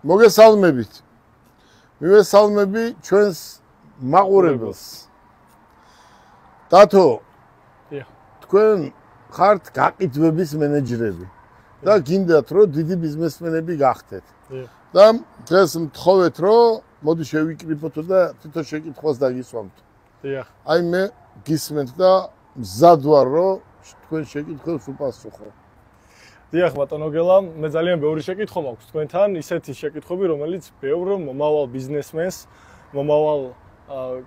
მოგესალმებით. მივესალმები ჩვენს მაყურებელს. დათო, თქვენ ხართ გაყიდვების მენეჯერები და გინდათ რომ დიდი ბიზნესმენები გახდეთ. და დღეს მთხოვეთ რომ მოდი შევიკრიბოთ და თვითონ შეკითხვას დაგისვამთ. აი მე გისმენთ და მზად ვარ რომ თქვენ შეკითხვებს უპასუხო. დიახ ბატონო გელა, მე ძალიან ბევრი შეკითხვა მაქვს თქვენთან, ისეთი შეკითხვები, რომელიც ბევრ მომავალ ბიზნესმენს, მომავალ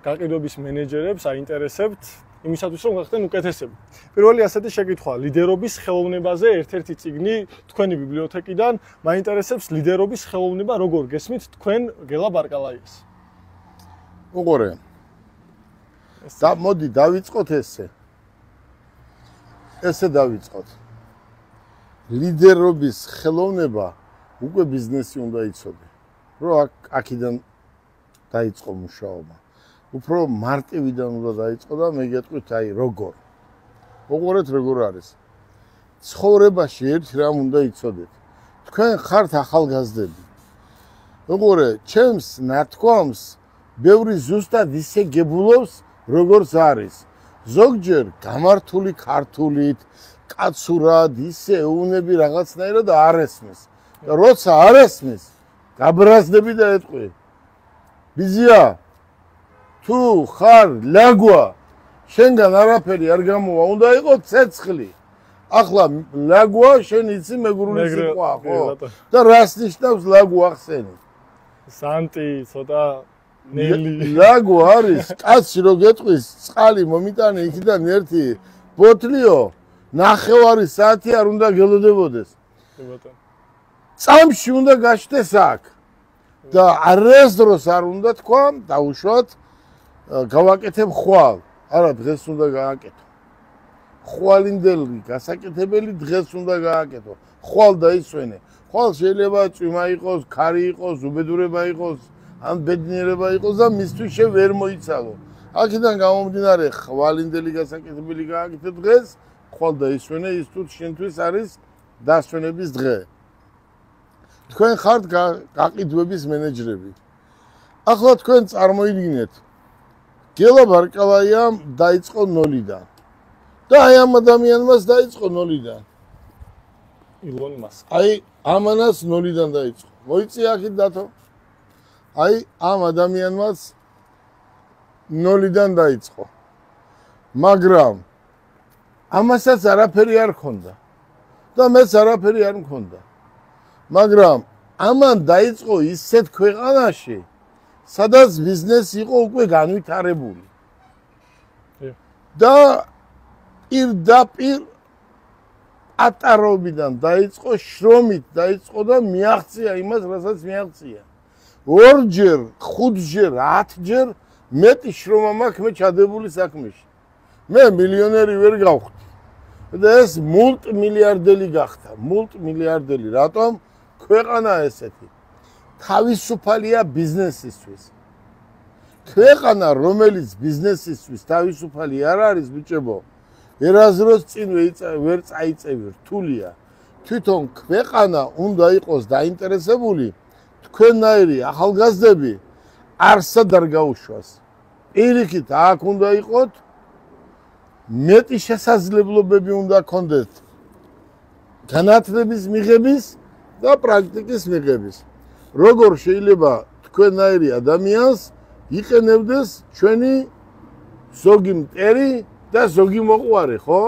გაყიდვების მენეჯერებს აინტერესებთ, იმისათვის რომ გახდნენ უკეთესები. პირველი ასეთი შეკითხვა, ლიდერობის ხელოვნებაზე ერთ-ერთი წიგნი თქვენი ბიბლიოთეკიდან, მაინტერესებს ლიდერობის ხელოვნება როგორ გესმით თქვენ გელა ბარკალაიას. უყურე. და მოდი დავიწყოთ ესე. ესე დავიწყოთ. ლიდერობის ხელოვნება უკვე ბიზნესი უნდა იცოდე. რომ აქედან დაიწყო მუშაობა. უფრო მარტივიდან უნდა დაიწყო და მე გეტყვით აი როგორ. უყურეთ როგორ არის. ცხოვრებაში ერთ რამ უნდა იცოდეთ. თქვენ ხართ ახალგაზრდები. უყურე, ჩემს ნათქვამს ბევრი ზუსტად ისე გებულობს, როგორც არის. ზოგჯერ გამართული ქართულით, კაცურად ისე ეუნები რაღაცნაირად არ ესმის. და როცა არ ესმის, გაბრაზდები და ეტყვი. ბიზია, თუ ხარ ლაგვა, შენგან არაფერი არ გამოვა, უნდა იყო ცეცხლი. ახლა ლაგვა, შენ იცი მეგრული სიტყვა, ხო? და რას ნიშნავს ლაგვა ახსენი? სანტი, ცოტა ნელი. ლაგვა არის, კაცი რო გეტყვის, წყალი მომიტანე იქიდან ერთი ბოთლიო, ნახევარი საათი არ უნდა გელოდებოდეს. წამში უნდა გაჩნდეს აქ. და არასდროს არ უნდა თქვა, დაუშვათ, გავაკეთებ ხვალ. არა, დღეს უნდა გააკეთო. ხვალინდელი გასაკეთებელი დღეს უნდა გააკეთო. ხვალ დაისვენე. ხვალ შეიძლება წვიმა იყოს, ქარი იყოს, უბედურება იყოს, ან ბედნიერება იყოს და მისთვის შე ვერ მოიცალო. აქედან გამომდინარე, ხვალინდელი გასაკეთებელი გააკეთე დღეს, ხვალ დაისვენე, ის თუ შენთვის არის დასვენების დღე. თქვენ ხართ გაყიდვების მენეჯერები. ახლა თქვენ წარმოიდგინეთ, გელა ბარკალაიამ დაიწყო ნოლიდან. და აი ამ ადამიანმაც დაიწყო ნოლიდან. ილონ მასკი. აი ამანაც ნოლიდან დაიწყო. მოიწია აქეთ დათო. აი ამ ადამიანმაც ნოლიდან დაიწყო. მაგრამ ამასაც არაფერი არ ქონდა. და მეც არაფერი არ მქონდა. მაგრამ ამან დაიწყო ისეთ ქვეყანაში, სადაც ბიზნესი იყო უკვე განვითარებული. და პირდაპირ ატარობიდან დაიწყო, შრომით დაიწყო და მიაღწია იმას, რასაც მიაღწია. ორჯერ, ხუთჯერ, 10ჯერ მეტი შრომა მაქვს მე ჩადებული საქმეში. მე მილიონერი ვერ გავხდი. და ეს მულტიმილიარდელი გახდა. მულტიმილიარდელი, რატომ? ქვეყანა ესეთი. თავისუფალია ბიზნესისთვის. ქვეყანა, რომელიც ბიზნესისთვის თავისუფალი არ არის, ბიჭებო, ერაზროს წინ ვერ წაიწევი, რთულია. თვითონ ქვეყანა უნდა იყოს დაინტერესებული, თქვენნაირი ახალგაზრდები არსად არ გაუშვას. პირიქით, აქ უნდა იყოთ, მეტი შესაძლებლობები უნდა გქონდეთ განათლების მიღების და პრაქტიკის მიღების. როგორ შეიძლება თქვენნაირი ადამიანს იყენებდეს ჩვენი ზოგი მტერი და ზოგი მოყვარე, ხო?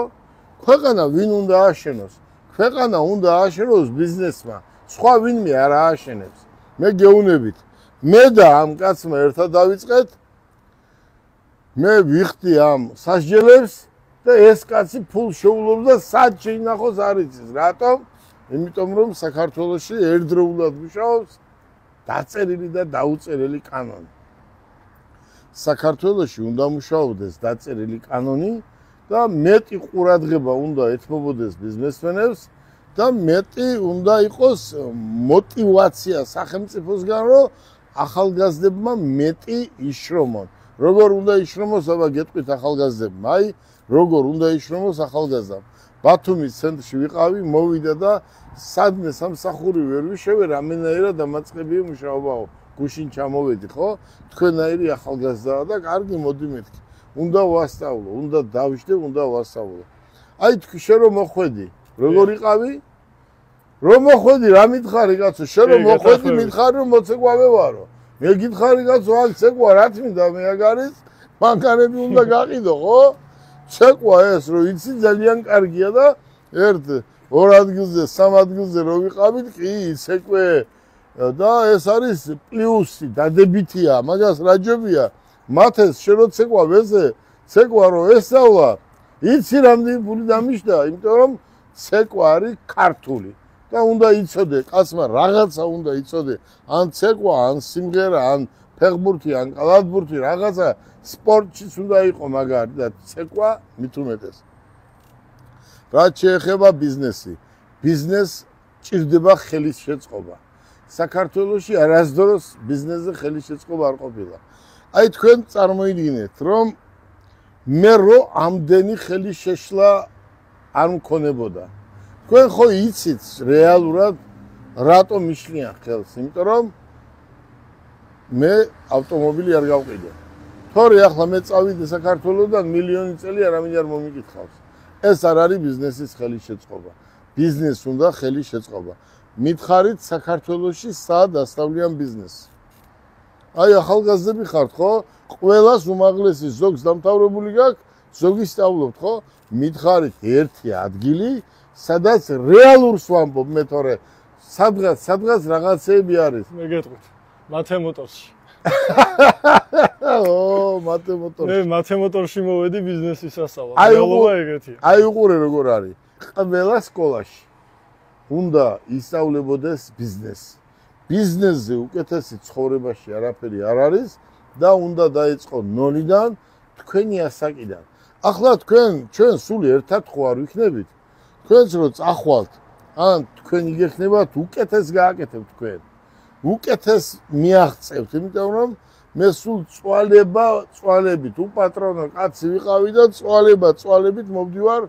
ქვეყანა ვინ უნდა აშენოს? ქვეყანა უნდა აშენოს ბიზნესმა. სხვა ვინმე არ ააშენებს. მე გეუბნებით, მე და ამ კაცმა ერთად დავიწყეთ. მე ვიხდი ამ სასჯელებს და ეს კაცი ფულ შეულობს და სად შეინახოს არ იცის. რატომ? იმიტომ რომ საქართველოში ერთდროულად მუშაობს დაწერილი და დაუწერელი კანონი. საქართველოში უნდა მუშაობდეს დაწერილი კანონი და მეტი ყურადღება უნდა ეთმობოდეს ბიზნესმენებს და მეტი უნდა იყოს мотивация სახელმწიფოსგან, რომ ახალგაზრდებმა მეტი იშრომონ. როგორ უნდა იშრომოს, აბა გეტყვით ახალგაზრდებმა, აი როგორ უნდა იშრომოს ახალგაზრდამ. ბათუმის ცენტრში ვიყავი, მოვიდა და სადმე სამსახური ვერ ვიშევე, რამენაირად დამაწყებია მუშაობაო. გუშინ ჩამოვედი, ხო? თქვენაირი ახალგაზრდაა და კარგი, მოდი მეთქი. უნდა ვასწავლო, უნდა დავждე, უნდა ვასწავლო. აი თქვი შენ რომ მოხვედი, როგორ იყავი? რომ მოხვედი, რა მითხარი კაცო, შენ რომ მოხვედი, მითხარი რომ მოცეკვავე ვარო. მე გითხარი კაცო, აქ ცეკვა რა თქმა მე აქ არის, მანქანები უნდა გაყიდო, ხო? ცეკვა ეს რომ იცი ძალიან კარგია და ერთ ორ ადგილზე, სამ ადგილზე რო ვიყავით, კი, ცეკვე და ეს არის პლუსი, დადებითია, მაგას რაჯობია. მათ ეს შენ რო ცეკვა ვეზე, ცეკვა რო ესწავლა, იცი რამდენი ფული დამიშდა, იმიტომ რომ ცეკვა არის ქართული. და უნდა იცოდე, კაცმა რაღაცა უნდა იცოდე, ან ცეკვა, ან სიმღერა, ან ფეხბურთი, ან კალათბურთი, რაღაცა სპორტშიც უნდა იყო მაგარი და ცეკვა მით უმეტეს. რაც შეეხება ბიზნესი, ბიზნესს ჭირდება ხელის შეწყობა. საქართველოში არასდროს ბიზნესზე ხელის შეწყობა არ ყოფილა. აი თქვენ წარმოიდგინეთ, რომ მე რო ამდენი ხელის შეშლა არ მქონებოდა. თქვენ ხო იცით რეალურად რატომ მიშლიან ხელს, იმიტომ რომ მე ავტომობილი არ გავყიდე. თორე ახლა მე წავიდე საქართველოსდან მილიონი წელი არავინ არ მომიკითხავს. ეს არ არის ბიზნესის ხელის შეწყობა. ბიზნესს უნდა ხელის შეწყობა. მითხარით საქართველოში სად ასწავლიან ბიზნესს. აი ახალგაზრდები ხართ, ხო? ყველას უმაღლესი ზოგს დამთავრებული გაქვს, ზოგი სწავლობთ, ხო? მითხარით ერთი ადგილი, სადაც რეალურს ვამბობ მე თორე სადღაც რაღაცეები არის. მე გეტყვით. მათე მოტორში. ო, მათე მოტორში. მე მათე მოტორში მოვედი ბიზნესის სასწავლად. რეალობა ეგეთია. აი უყურე როგორ არის. ყველა სკოლაში უნდა ისწავლებოდეს ბიზნესი. ბიზნესზე უკეთესი ცხოვრებაში არაფერი არ არის და უნდა დაიწყო ნოლიდან თქვენი ასაკიდან. ახლა ჩვენ სული ერთად ხო არ ვიქნებით? თქვენც რო წახვალთ, ან თქვენ იგეხნებათ უკეთეს გააკეთებთ თქვენ. უკეთეს მიაღწევთ, იმიტომ რომ მე სულ წვალებით უპატრონო კაცი ვიყავი და წვალებით მოვდივარ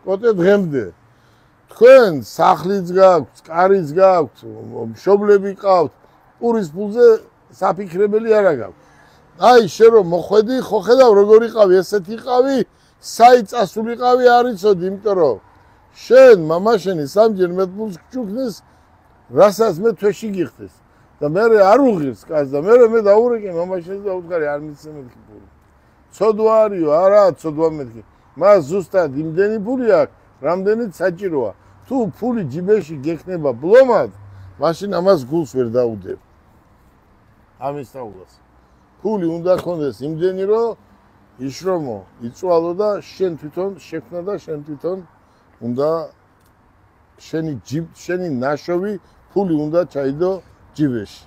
კოტე დღემდე. თქვენ სახლიც გაქვთ, კარიც გაქვთ, მშობლები ყავთ, პურის ფულზე საფიქრებელი არა გაქვთ. აი შენ რომ მოხვედი, ხო ხედავ როგორ იყავი, ესეთი იყავი, საი წასულიყავი არ იცოდი, იმიტომ რომ შენ მამაშენი სამჯერ მეტყულს გჩუქნის, რასაც მე თვეში გიხდეს. და მე არ უღირს კაცს და მე დაურეკე მამაშენს და უთხარი არ მიცე მეთქი ფული. ცოდვა არისო, არა, ცოდვა მეთქი. მას ზუსტად იმდენი ფული აქვს, რამდენიც საჭიროა. თუ ფული ჯიბეში გექნება ბლომად, მაშინ ამას გულს ვერ დაუდებ. ამის თაულას. ფული უნდა გქონდეს იმდენი, რომ იშრომო, იწვალო და შენ თვითონ შექმნა და შენ თვითონ უნდა შენი ნაშოვი ფული უნდა ჩაიდო ჯიბეში.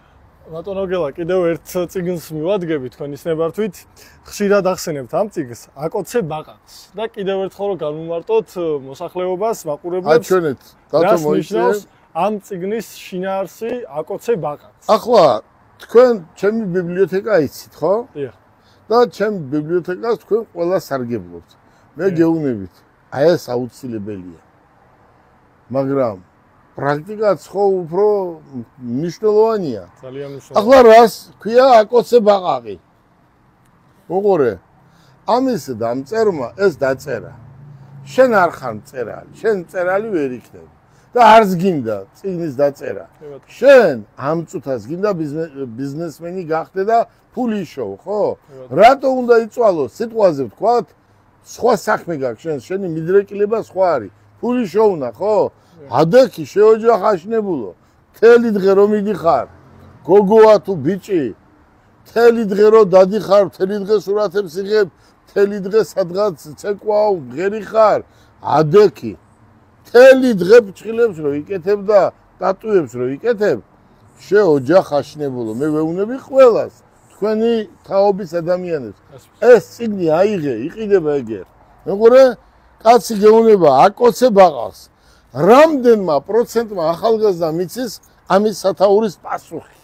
ბატონო გელა, კიდევ ერთ წიგნს მივადგები თქვენის ნებართვით. ხშირად ახსენებთ ამ წიგნს, აკოცე ბაყაყს. და კიდევ ერთხელ რომ განვმარტოთ მოსახლეობას, მაყურებლებს. აჩვენეთ, დათო მოიწევს ამ წიგნის შინაარსი აკოცე ბაყაყს. ახლა თქვენ ჩემი ბიბლიოთეკა იცით, ხო? დიახ. და ჩემ ბიბლიოთეკას თქვენ ყველა სარგებლობთ. მე გეუბნებით, აი ეს აუცილებელია. მაგრამ პრაქტიკაც ხო უფრო მნიშვნელოვანია. ძალიან მნიშვნელოვანია. ახლა რას ქვია აკოცე ბაყაყი? უყურე, ამის დამწერმა ეს დაწერა. შენ არ ხარ მწერალი, შენ მწერალი ვერ იქნები და არც გინდა წიგნის დაწერა. შენ ამ წუთას გინდა ბიზნესმენი გახდე და ფული იშოვო, ხო? რატო უნდა იწვალო? სიტყვაზე ვთქვათ, სხვა საქმე გაქვს, შენი მიდრეკილება სხვა არის. ფული შოვნა, ხო? ადექი შეოჯახაშნებულო. თელი დღე რომ მიდიხარ, გოგოა თუ ბიჭი, თელი დღე რომ დადიხარ, თელი დღე სურათებს იღებ, თელი დღე სადღაც ცეკვაო, ღერი ხარ, ადექი. თელი დღე ფჭილებს რომ იკეთებ და ტატუებს რომ იკეთებ, შეოჯახაშნებულო. მე ვეუბნები ყველას, თქვენი თაობის ადამიანებს. ეს წიგნი აიღე, იყიდება ეგერ. მეგობრე, კაცი გეუბნება, აკოცე ბაყაყს. რამდენმა პროცენტმა ახალგაზრდა მიცის ამის სათაურის პასუხი.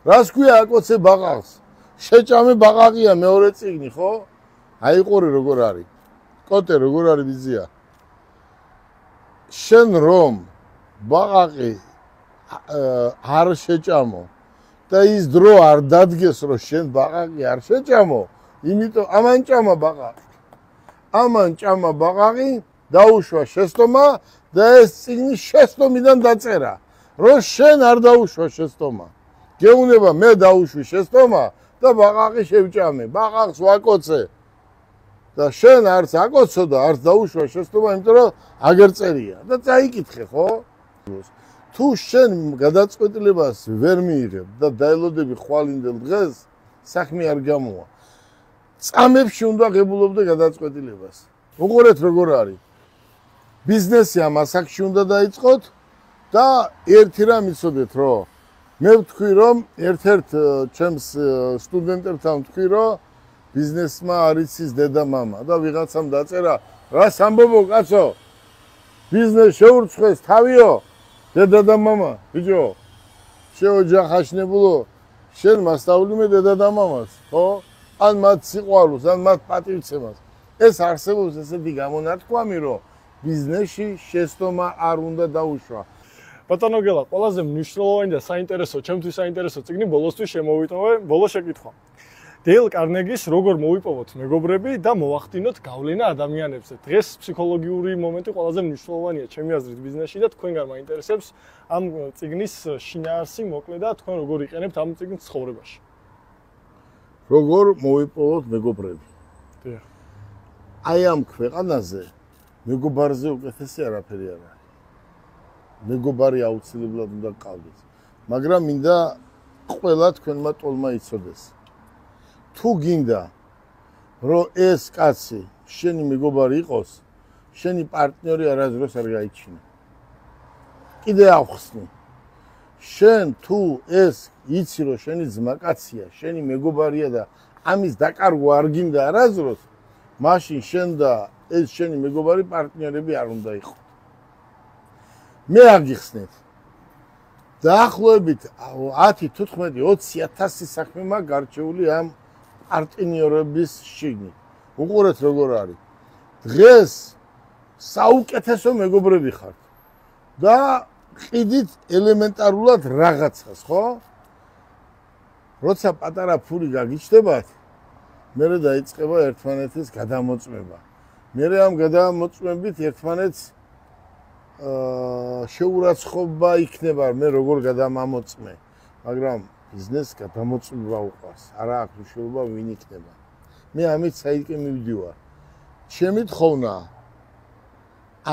რას ქვია აკოცე ბაყაყს? შეჭამე ბაყაყია მეორე წიგნი, ხო? აი ყურე როგორ არის. კოტე როგორ არის ბიზია. შენ რომ ბაყაყი არ შეჭამო და ის დრო არ დადგეს რომ შენ ბაყაყი არ შეჭამო, იმიტომ ამან ჭამა ბაყაყი. ამან ჭამა ბაყაყი, დაუშვა შეცდომა და ეს წიგნი შეცდომიდან დაწერა. რომ შენ არ დაუშვა შეცდომა. გეუბნება მე დაუშვი შეცდომა და ბაყაყი შევჭამე, ბაყაყს ვაკოცე. და შენ არც აკოცო და არც დაუშვა შეცდომა, იმიტომ რომ აგერ წერია და წაიკითხე, ხო? თუ შენ გადაწყვეტილებას ვერ მიიღებ და დაელოდები ხვალინდელ დღეს, საქმე არ გამოვა. წამებში უნდა ღებულობდე გადაწყვეტილებას. უყურეთ როგორ არის. ბიზნესი ამ ასაკში უნდა დაიწყოთ და ერთი რამ იცოდეთ, რომ მე ვთქვი, რომ ერთ-ერთ ჩემს სტუდენტებთან ვთქვი, რომ ბიზნესმა არის ის დედა-მამა და ვიღაცამ დაწერა, რას ამბობო კაცო? ბიზნეს შეურცხვეს თავიო, დედა და მამა, ბიჭო. შეოჯახაშნებულო, შენ მასწავლიმე დედა და მამას, ხო? ან მათ სიყვარულს, ან მათ პატივცემას. ეს არსებობს ესეთი გამონათქვამი, რომ ბიზნესში შეცდომა არ უნდა დაუშვა. ბატონო გელა, ყველაზე მნიშვნელოვანი და საინტერესო, ჩემთვის საინტერესო წიგნი ბოლოსთვის შემოვიტოვე, ბოლო შეკითხვა. დეილ კარნეგის როგორ მოვიპოვოთ მეგობრები და მოვახდინოთ გავლენა ადამიანებზე. დღეს ფსიქოლოგიური მომენტი ყველაზე მნიშვნელოვანია ჩემი აზრით ბიზნესში და თქვენგან მაინტერესებს ამ წიგნის შინაარსი მოკლე და თქვენ როგორ იყენებთ ამ წიგნს ცხოვრებაში. როგორ მოვიპოვოთ მეგობრები? დიახ. აი ამ ქვეყანაზე მეგობარზე უკეთესი არაფერი არ არის. მეგობარი აუცილებლად უნდა გყავდეთ, მაგრამ მინდა ყველა თქვენმა ტოლმა იცოდეს. თუ გინდა რომ ეს კაცი შენი მეგობარი იყოს, შენი პარტნიორი არასდროს არ გაიჩინო. კიდე ავხსნი. შენ თუ ეს იცი რომ შენი ძმა კაცია, შენი მეგობარია და ამის დაკარგვა არ გინდა არასდროს, მაშინ შენ და ეს შენი მეგობარი პარტნიორები არ უნდა იყოს. მე აგიხსნით. დაახლოებით 10, 15, 20,000 საქმე მაქვს გარჩეული ამ პარტნიორების შიგნით. უყურეთ როგორ არის. დღეს საუკეთესო მეგობრები ხართ და ყიდით ელემენტარულად რაღაცას, ხო? როცა პატარა ფული გაგიჩნდებათ, მერე დაიწყება ერთმანეთის გადამოწმება. მერე ამ გადამოწმებით ერთმანეთს შეურაცხყოფა იქნება, მე როგორ გადამამოწმე, მაგრამ ბიზნეს გადამოწმება უყვარს, არა აქვს მნიშვნელობა ვინ იქნება. მე ამით საიდკე მივდივარ. ჩემი თხოვნაა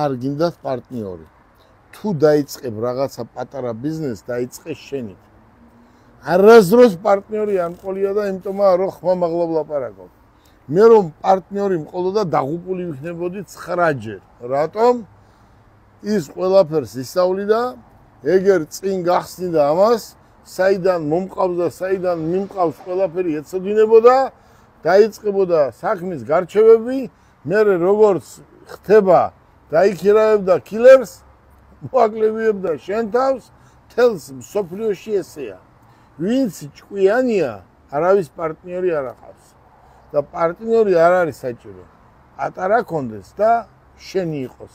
არ გინდათ პარტნიორი. თუ დაიწყებ რაღაცა პატარა ბიზნეს, დაიწყე შენით. არასდროს პარტნიორი არ მყოლია და იმიტომაა რომ ხმამაღლა ვლაპარაკობ. მე რომ პარტნიორი მყოლოდა დაღუპული ვიქნებოდი 9 ჯერ. რატომ? ის ყველაფერს ისწავლიდა, ეგერ წინ გახსნიდა ამას, საიდან მომყავს და საიდან მიმყავს ყველაფერი ეცოდინებოდა, დაიწყებოდა საქმის გარჩევები, მე როგორც ხდება დაიქირავებდა კილერს, მოაკლებიებდა შენ თავს, თელს სოფლიოში ესეა. ვინც ჭკვიანია, არავის პარტნიორი არ ახავს. და პარტნიორი არ არის საჭირო. პატარა კონდეს და შენი იყოს.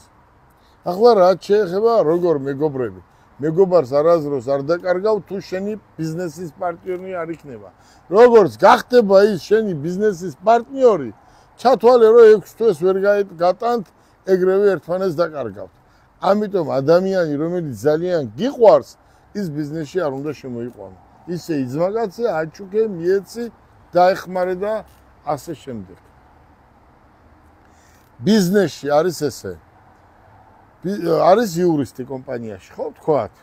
ახლა რაც შეეხება როგორ მეგობრები. მეგობარს არასდროს არ დაკარგავ თუ შენი ბიზნესის პარტნიორი არ იქნება. როგორც გახდება ის შენი ბიზნესის პარტნიორი, ჩათვალე რომ 6 თვეს ვერ გატანთ, ეგრევე ერთმანეთს დაკარგავთ. ამიტომ ადამიანი რომელიც ძალიან გიყვარს, ის ბიზნესში არ უნდა შემოიყვანო. ისე იძმაკაცე, აჩუქე, მიეცი, დაეხმარე და ასე შემდეგ. ბიზნესში არის ესე. არის იურისტი კომპანიაში, ხო, თქვათ.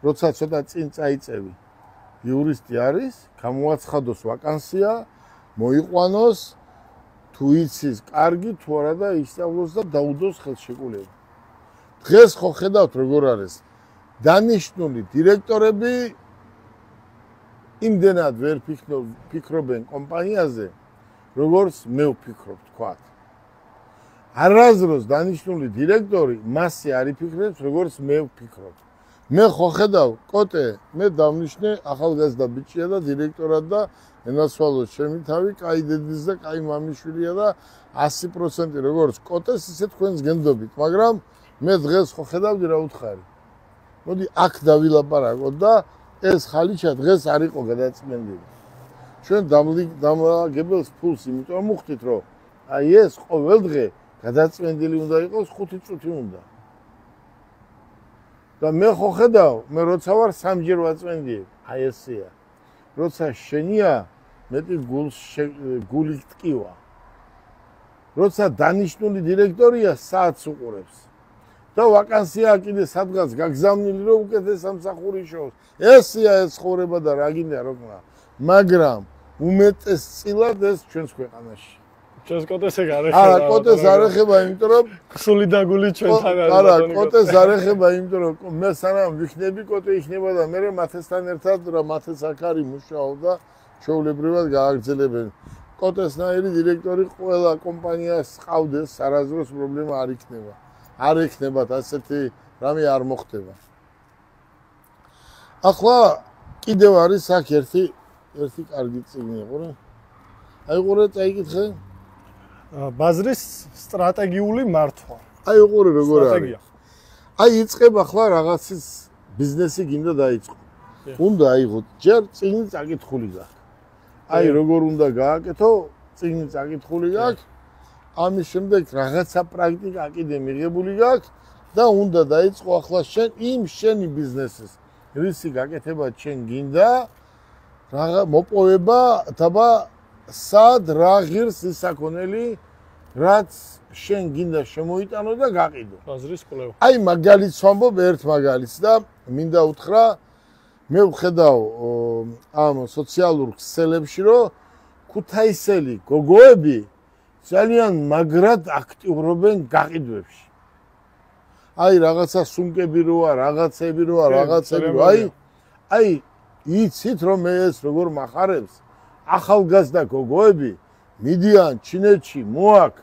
როცა ცოტა წინ წაიწევი, იურისტი არის, გამოაცხადოს ვაკანსია, მოიყვანოს, თუ იცის, კარგი, თუ არა და ისწავლოს და დაუდოს ხელშეკრულება. დღეს ხო ხედავთ როგორ არის. დანიშნული დირექტორები იმდენად ვერ ფიქრობენ კომპანიაზე, როგორც მე ვფიქრობ, თქვათ. არასდროს დანიშნული დირექტორი მასე არ იფიქრებს, როგორც მე ვფიქრობ. მე ხო ხედავ, კოტე, მე დავნიშნე ახალგაზრდა ბიჭია და დირექტორად და ენაცვალოს ჩემი თავი, კაი დედის და კაი მამიშვილია და 100% როგორც კოტეს, ისე თქვენს გენდობით, მაგრამ მე დღეს ხო ხედავდი რა უთხარი. მოდი აქ დავილაპარაკოთ და ეს ხალიჩა დღეს არ იყო გადაწმენდილი. ჩვენ დამლაგებელს ფულს იმიტომ მოვხდით რომ აი ეს ყოველდღე გადაწმენდილი უნდა იყოს 5 წუთი უნდა. და მე ხო ხედავ, მე როცა ვარ 3-ჯერ ვაწმენდიებ. აი ესეა. როცა შენია მეტი გული ტკივა. როცა დანიშნული დირექტორია საათს უყურებს. და ვაკანსია კიდე სადღაც გაგზავნილი რომ უკეთეს სამსახური შოუს. ესეა ეს ცხოვრება და რა გინდა როგორ. მაგრამ უმეტესწილად ეს ჩვენს ქვეყანაში. ჩვენს კოტეს ეგ არ ეხება. არა, კოტეს არ ეხება, იმიტომ რომ ქსული და გული ჩვენთან არის. არა, კოტეს არ ეხება, იმიტომ რომ მე სანამ ვიქნები კოტე იქნება და მე მათესთან ერთად რა მათეს აქ არის მუშაობ და ჩვეულებრივად გააგრძელებენ. კოტესნაირი დირექტორი ყველა კომპანიას ყავდეს, არასდროს პრობლემა არ იქნება. არ ექნებათ ასეთი რამე არ მოხდება. ახლა კიდევ არის აქ ერთი კარგი წიგნი ყურე. აი ყურე წაიკითხე. ბაზრის სტრატეგიული მართვა. აი ყურე როგორ არის. აი იწყებ ახლა რაღაცის ბიზნესი გინდა დაიწყო. უნდა აიღო ჯერ წიგნი წაკითხული გაქვს. აი როგორ უნდა გააკეთო, წიგნი წაკითხული გაქვს. ამის შემდეგ რაღაცა პრაქტიკა კიდე მიღებული გაქვს და უნდა დაიწყო ახლა შენ იმ შენი ბიზნესის რისი გაკეთება შენ გინდა რაღა მოპოვება თაბა სად რა ღირს ისაკონელი რაც შენ გინდა შემოიტანო და გაყიდო. ბაზრის კვლევა. აი მაგალითს ვამბობ ერთ მაგალითს და მინდა უთხრა მე ვხედავ ამ სოციალურ ქსელებში რომ ქუთაისელი გოგოები ძალიან მაგრად აქტიურობენ გაყიდვებში. აი რაღაცა სუმკები როა, რაღაცები როა, რაღაცები როა. აი იცით რომ მე ეს როგორ מחარებს ახალგაზრდა გოგოები მიდიან ჩინეთში მოაკ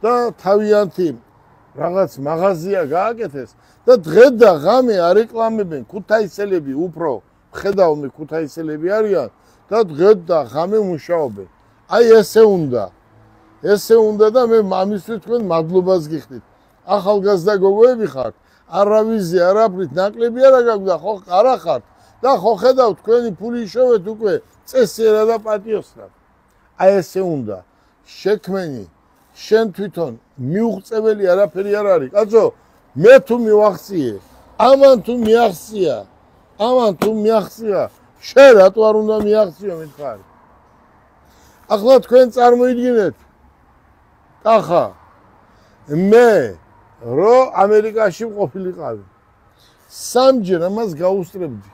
და თავიანთი რაღაც მაღაზია გააკეთეს და დღე და ღამე არეკლამებენ ქუთაისელები უფრო ხედავ მე ქუთაისელები არიან და დღე და ღამე მუშაობენ. აი ესე უნდა და მე მამისთვის თქვენ მადლობას გიხდით. ახალგაზრდა გოგოები ხართ, არავიზი არაფრით ნაკლები არა გაგვდა, ხო არა ხართ და ხო ხედავ თქვენი ფული შოვეთ უკვე წესიერად და პატიოსნად. აი ესე უნდა შექმენი შენ თვითონ მიუღწეველი არაფერი არ არის. კაცო, მე თუ მივახციე, ამან თუ მიახცია, შენ რატო არ უნდა მიახციო მითხარი. ახლა თქვენ წარმოიდგინეთ ახლა მე რო ამერიკაში მყოფილიყავი 3-ჯერ ამას გაუსწრებდი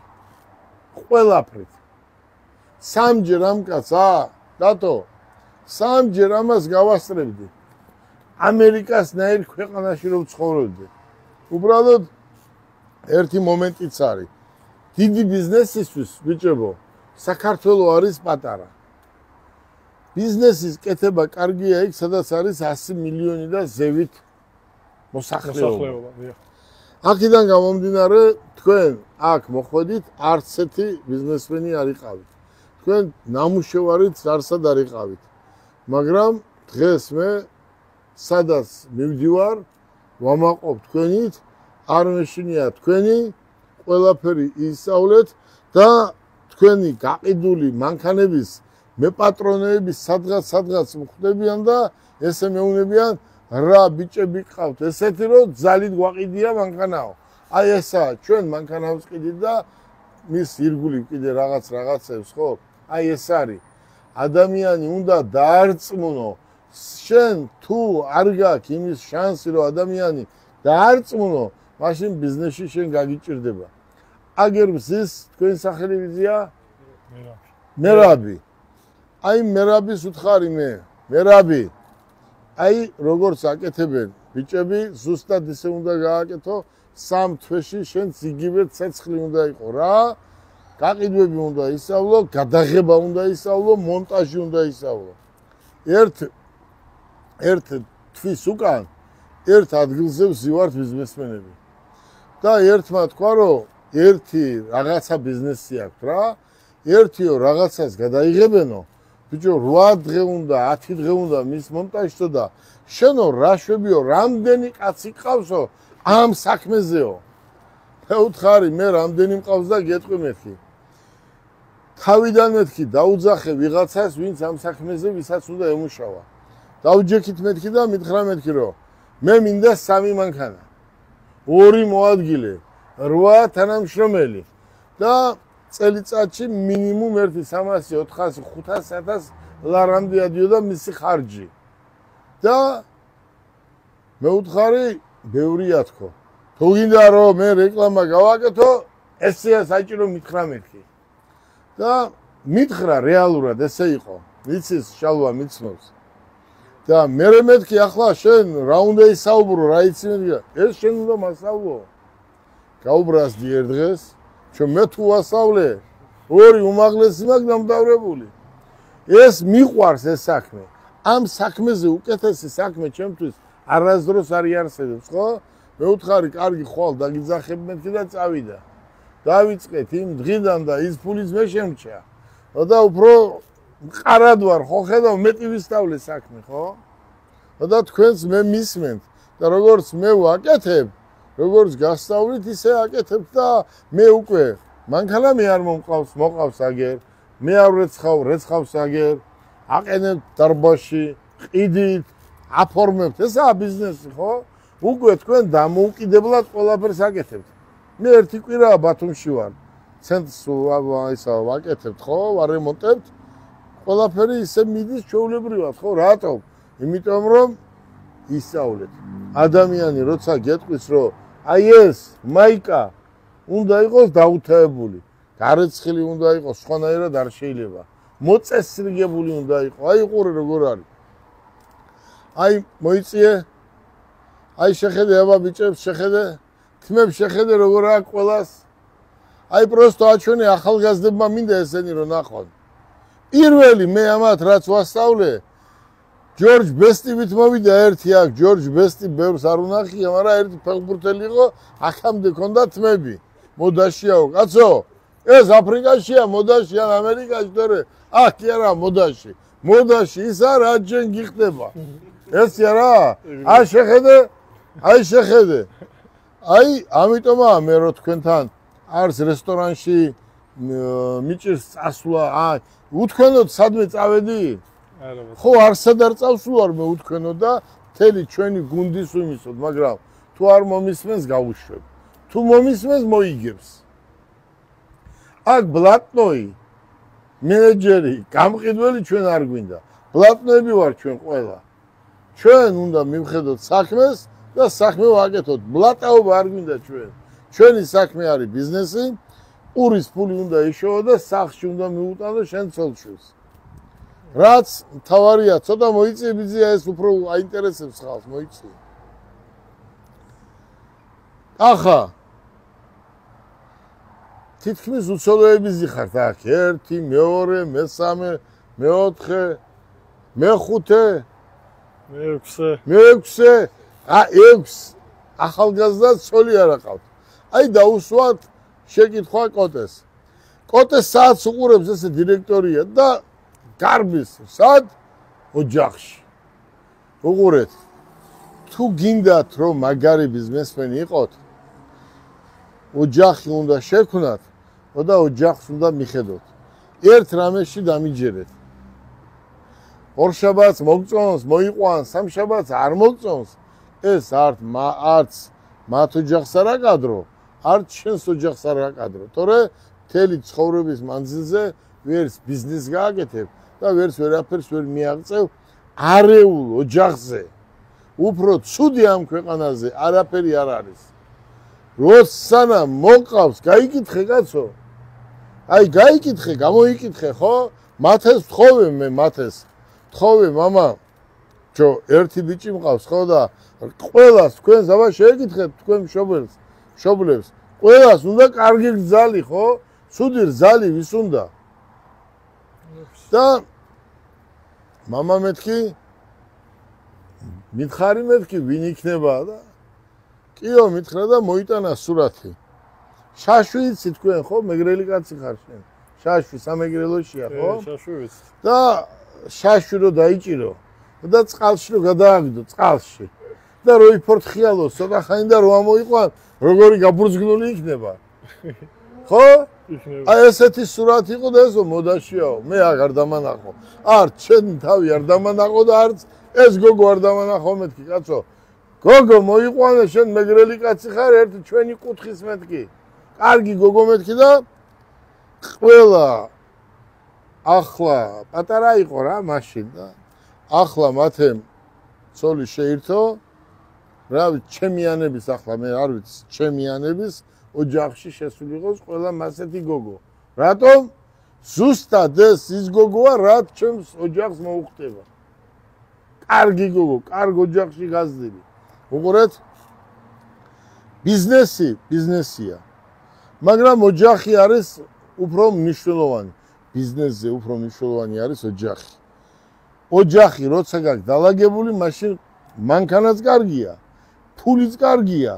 ყველაფრით 3-ჯერ ამ კაცსა დათო 3-ჯერ ამას გავასწრებდი ამერიკას ნაირ ქვეყანაში რომ ცხოვრობდი უბრალოდ ერთი მომენტიც არის დიდი ბიზნესისთვის ბიჭებო საქართველო არის პატარა ბიზნესის კეთება კარგია იქ სადაც არის 100 მილიონი და ზევით მოსახლეობა. აქედან გამომდინარე თქვენ აქ მოხვედით არც ერთი ბიზნესმენი არ იყავით. თქვენ ნამუშევარით არსად არ იყავით. მაგრამ დღეს მე სადაც მივდივარ ვამაყობ თქვენით არ მეშინია თქვენი ყველაფერი ისავლეთ და თქვენი გაყიდული მანქანების მე პატრონები სადღაც მხვდებიან და ესე მეუნებიან რა ბიჭები ყავთ ესეთი რომ ძალით გვაყიდია მანქანაო აი ესა ჩვენ მანქანავს ყიდით და მის ირგული კიდე რაღაცებს ხო აი ეს არის ადამიანი უნდა დაარწმუნო შენ თუ არ გაქვს იმის შანსი რომ ადამიანი დაარწმუნო მაშინ ბიზნესში შენ გაგიჭირდება აგერ მზის თქვენ სახელი ვიზია მერაბი აი მერაბის უთხარი მე მერაბი აი როგორც აკეთებენ ბიჭები ზუსტად ისე უნდა გააკეთო 3 თვეში შენ იგივე ცეცხლი უნდა იყო რა გაყიდვები უნდა ისავლო გადაღება უნდა ისავლო მონტაჟი უნდა ისავლო ერთ თვის უკან ერთ ადგილზე ვზივართ ბიზნესმენები და ერთმა თქვა რომ ერთი რაღაცა ბიზნესი აქვს რა ერთიო რაღაცას გადაიღებენო ბიჭო 8 დღე უნდა 10 დღე უნდა მის მონტაჟსო და შენო რა შვებიო რამდენი კაცი ყავსო ამ საქმეზეო. მეუთხარი მე რამდენი მყავს და გეტყვი მეთქი. თავიდან მეთქი დაუძახე ვიღაცას, ვინც ამ საქმეზე ვისაც უნდა ემუშავა. დაუჯექით მეთქი და მითხრა მეთქი რომ მე მინდა 3 მანქანა. 2 მოადგილე, 8 თანამშრომელი და წელიწადში მინიმუმ 300, 400, 500 ლარამდე ადიოდა მისი ხარჯი. და მეუთხარი ბევრია თქო. თუ გინდა რომ მე რეკლამა გავაკეთო, ესეა საჭირო მითხრა მეთქი. და მითხრა რეალურად ესე იყო. ვიცის შალვა მიცნობს. და მე მეთქი ახლა შენ რა უნდა ისაუბრო, რა იცი მეთქი. ეს შენ უნდა მასწავლო. გაუბრაზდი ერთ დღეს, რომ მე თუ ვასწავლე, 2 უმაღლესი მაქვს დამთავრებული. ეს მიყვარს ეს საქმე. ამ საქმეზე უკეთესი საქმე ჩემთვის არასდროს არ იარსებებს, ხო? მეუთხარი კარგი ხვალ დაგიძახებ მეთქი და წავიდა. დავიწყეთ იმ დღიდან და ის ფულიც მე შემჭა. და უფრო მყარად ვარ, ხო ხედავ მეტი ვისწავლე საქმე, ხო? და თქვენს მე მისმენთ და როგორც მე ვაკეთებ, როგორც გასწავლით, ისე აკეთებ და მე უკვე მანქანა მე არ მოყავს აგერ, მე არ რეცხავს აგერ, აყენებ დარბაზში, ყიდით, აფორმებთ, ესაა ბიზნესი, ხო? უკვე თქვენ დამოუკიდებლად ყველაფერს აკეთებთ. მე ერთი კვირაა ბათუმში ვარ. ცენტრს ისა ვაკეთებთ, ხო? ვარემონტებთ. ყველაფერი ისე მიდის ჩვეულებრივად, ხო? რატომ? იმიტომ რომ ისწავლეთ. ადამიანი როცა გეტყვის, რომ აი ეს მაიკა უნდა იყოს დაუთაებული, გარეცხილი უნდა იყოს, სხვანაირად არ შეიძლება. მოწესრიგებული უნდა იყოს. აი ყურე როგორ არის. აი მოიწიე. აი შეხედე აბა ბიჭებს, შეხედე. თმებს შეხედე როგორ აქვს ყველას. აი პროსტო აჩვენე ახალგაზრდებმა მინდა ესენი რომ ნახონ. პირველი მე ამათ რაც ვასწავლე, ჯორჯ ბესტივით მოვიდა ერთი აქ, ჯორჯ ბესტი ბევრს არ უნახია, მაგრამ ერთი ფეხბურთელი იყო, აქამდე ქონდა თმები. მოდაშიაო, კაცო, ეს აფრიკაშია, მოდაში ან ამერიკაში, თორე აქ კი არა მოდაში. მოდაში ისა რა ჯენ გიხდება. ესი არა? აი შეხედე, აი შეხედე. აი ამიტომაა მე რო თქვენთან არს რესტორანში მიჭირს წასვლა, აი უთქვენოდ სადმე წავედი? ხო არსად არ წავსულარ მე უთქვენოდ და მთელი ჩვენი გუნდის ვიმისოთ, მაგრამ თუ არ მომისმენს გავუშვებ. თუ მომისმენს მოიგებს. აქ ბლატნოი, მენეჯერი, გამყიდველი ჩვენ არ გვინდა. ბლატნოები ვარ ჩვენ ყველა. ჩვენ უნდა მივხედოთ საქმეს და საქმე ვაკეთოთ. ბლატაობა არ გვინდა ჩვენ. ჩვენი საქმე არის ბიზნესი, ურის ფული უნდა იშოვა და სახლში უნდა მიუტანო შენ ცოლშვილს. რაც მთავარია, ცოტა მოიწიე ბიზია, ეს უფრო აინტერესებს ხალხს, მოიწიე. ახლა თითქმის უცოლოებიზი ხართ აქ, 1, 2, მე-3, მე-4, მე-5, მე-6, 6 ახალგაზრდა ცოლი არ აყავთ. აი დაუსვათ შეკითხვა კოტეს. კოტეს საათს უყურებს ესე დირექტორია და გარბის სად ოჯახში. უყურეთ. თუ გინდათ რომ მაგარი ბიზნესმენი იყოთ, ოჯახი უნდა შექმნათ და ოჯახს უნდა მიხედოთ. ერთ რამეში დამიჯერეთ. ორშაბათს მოგწონს, მოიყვანს, სამშაბათს არ მოგწონს, ეს არც მათ ოჯახს არ აკადრო, არც შენს ოჯახს არ აკადრო. თორე მთელი ცხოვრების მანძილზე ვერც ბიზნეს გააკეთებ და ვერც ვერაფერს ვერ მიაღწევ არეულ ოჯახზე. უფრო ცუდი ამ ქვეყანაზე არაფერი არ არის. როცა მოყავს, გაიკითხე კაცო. აი გაიკითხე, გამოიკითხე, ხო? მათეს ვთხოვე მე, მათეს. ვთხოვე მამა, ჯო ერთი ბიჭი მყავს, ხო და ყველას თქვენს აბა შეეკითხეთ თქვენ მშობლებს. ყველას უნდა კარგი გზალი, ხო? ცუდი გზალი ვის უნდა? და მამა მეთქი მითხარი მეთქი ვინ იქნება და კიო მითხრა და მოიტანა სურათი. შაშვი იცი თქვენ ხო? მეგრელი კაცი ხარ შენ. შაშვი სამეგრელოშია, ხო? შაშვი ვიცი. და შაშვი რო დაიჭირო და წყალში რო გადააგდო, წყალში. და რო იფორთხიალოს ცოტა ხანი და რო ამოიყვან, როგორი გაბურძგნული იქნება. ხო? აი ესეთი სურათი იყო და ესო მოდაშიაო, მე აღარ დამანახო. არც ჩემი თავი არ დამანახო და არც ეს გოგო არ დამანახო მეთქი, კაცო. გოგო მოიყვანე, შენ მეგრელი კაცი ხარ, ერთი ჩვენი კუთხის მეთქი. კარგი გოგო მეთქი და ყველა ახლა პატარა იყო რა მაშინ და ახლა მათემ ცოლი შეირთო რა ვიცი ჩემიანების ახლა მე არ ვიცი ჩემიანების ოჯახში შესული იყოს ყველა მასეთი გოგო. რატომ? ზუსტად ის გოგოა რაც ჩემს ოჯახს მოუხდება. კარგი გოგო, კარგ ოჯახში გაზრდილი. უყურეთ? ბიზნესია. მაგრამ ოჯახი არის უფრო მნიშვნელოვანი. ბიზნესზე უფრო მნიშვნელოვანი არის ოჯახი. ოჯახი როცა გაქვს დალაგებული, მაშინ მანქანაც კარგია, ფულიც კარგია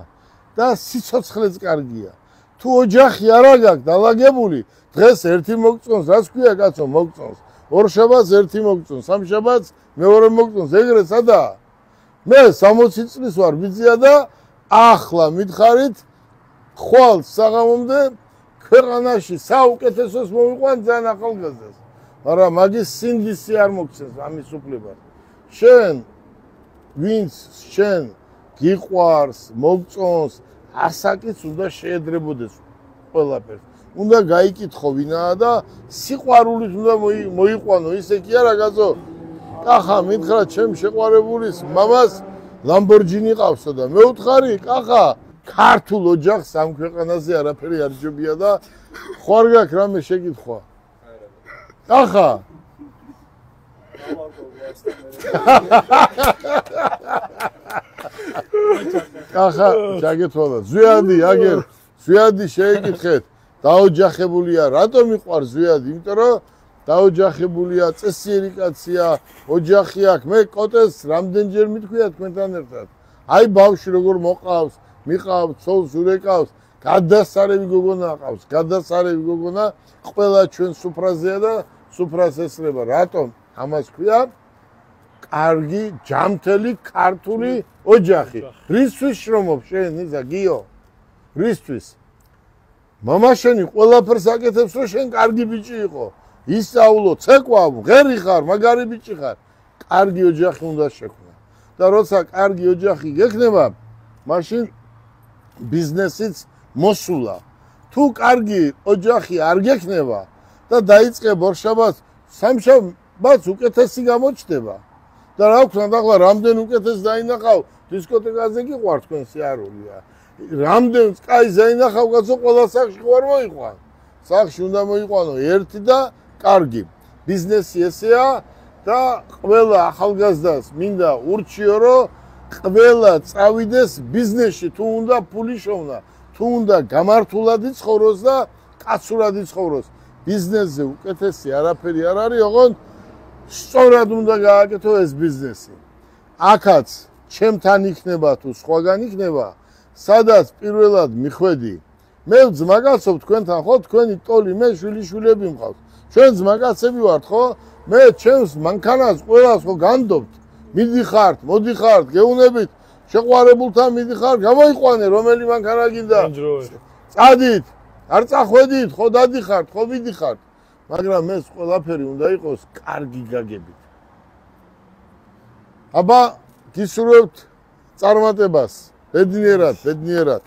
და სიცოცხლეც კარგია. თუ ოჯახი არა გაქვს დალაგებული, დღეს ერთი მოგწონს, რაც ქვია კაცო, მოგწონს. ორ შაბათს ერთი მოგწონს, სამ შაბათს მეორე მოგწონს, ეგრე სადაა? მე 60 წლის ვარ ბიძია და ახლა მითხარით ხვალ საღამომდე ქვეყანაში საუკეთესოს მოვიყვან ძალიან ახალგაზრდას. მაგრამ მაგის სინდისი არ მოგცეს ამის უფლება. შენ ვინც შენ გიყვარს, მოგწონს, ასაკიც უნდა შეედრებოდეს ყველაფერს. უნდა გაიკითხო ვინაა და სიყვარულით უნდა მოიყვანო, ისე კი არა კაცო. კახა მითხრა ჩემ შეყვარებულის მამას ლამბორჯინი ყავსო და მე ვთხარი კახა ქართულ ოჯახს ამ ქვეყანაზე არაფერი არ ჯობია და ხوار გაქვს რამე შეკითხვა. კახა კახა ჩაგეთვალა ზვიადი აგერ ზვიადი შეეკითხეთ დაოჯახებულია რატომ მიყვარს ზვიადი იმიტომ რომ დაოჯახებულია წესიერი კაცია ოჯახი აქვს მე კოტეს რამდენჯერ მithქვია თქვენთან ერთად აი ბავშვი როგორ მოყავს მიყავს ცოლს ურეკავს გადასარევი გოგონა ყავს გადასარევი გოგონა ყველა ჩვენ სუფრაზეა და სუფრას ესრება რატომ ამას ქვია კარგი ჯამთელი ქართული ოჯახი რისთვის შრომობ შენ იზა გიო რისთვის მამა შენი ყველაფერს აკეთებს რომ შენ კარგი ბიჭი იყო ისწავლო ცეკვა ღერი ხარ მაგარი ბიჭი ხარ კარგი ოჯახი უნდა შექმნა და როცა კარგი ოჯახი გექნება მაშინ ბიზნესიც მოსულა თუ კარგი ოჯახი არ გექნება და დაიწყებ ორშაბათს სამშაბათს უკეთესი გამოჩნდება და რა ვქნა ახლა რამდენ უკეთეს დაინახავ დისკოტეკაზე კი ყوار თქვენ სიარულია რამდენს კაი დაინახავ კაცო ყველა სახში ყوار მოიყვან სახში უნდა მოიყვანო ერთი და კარგი ბიზნესი ესეა და ყველა ახალგაზრდას მინდა ურჩიო რომ ყველა წავიდეს ბიზნესში თუ უნდა ფული შოვნა თუ უნდა გამართულად იცხოვროს და კაცურად იცხოვროს ბიზნესზე უკეთესი არაფერი არ არის ოღონდ სწორად უნდა გააკეთო ეს ბიზნესი აქაც ჩემთან იქნება თუ სხვაგან იქნება სადაც პირველად მიხვედი მე ძმაკაცობ თქვენთან ხო თქვენი ტოლი მე შვილიშვილები მყავს ჩვენ ძმაკაცები ვართ ხო მე ჩემს მანქანას ყველას ხო განდობთ მიდიხართ მოდიხართ გეუნებით შეყვარებულთან მიდიხარ გამოიყვანე რომელი მანქანა გინდა წადით არ წახვედით ხო დადიხართ ხო მიდიხართ მაგრამ ეს ყველაფერი უნდა იყოს კარგი გაგებით აბა გისურვებთ წარმატებას ბედნიერად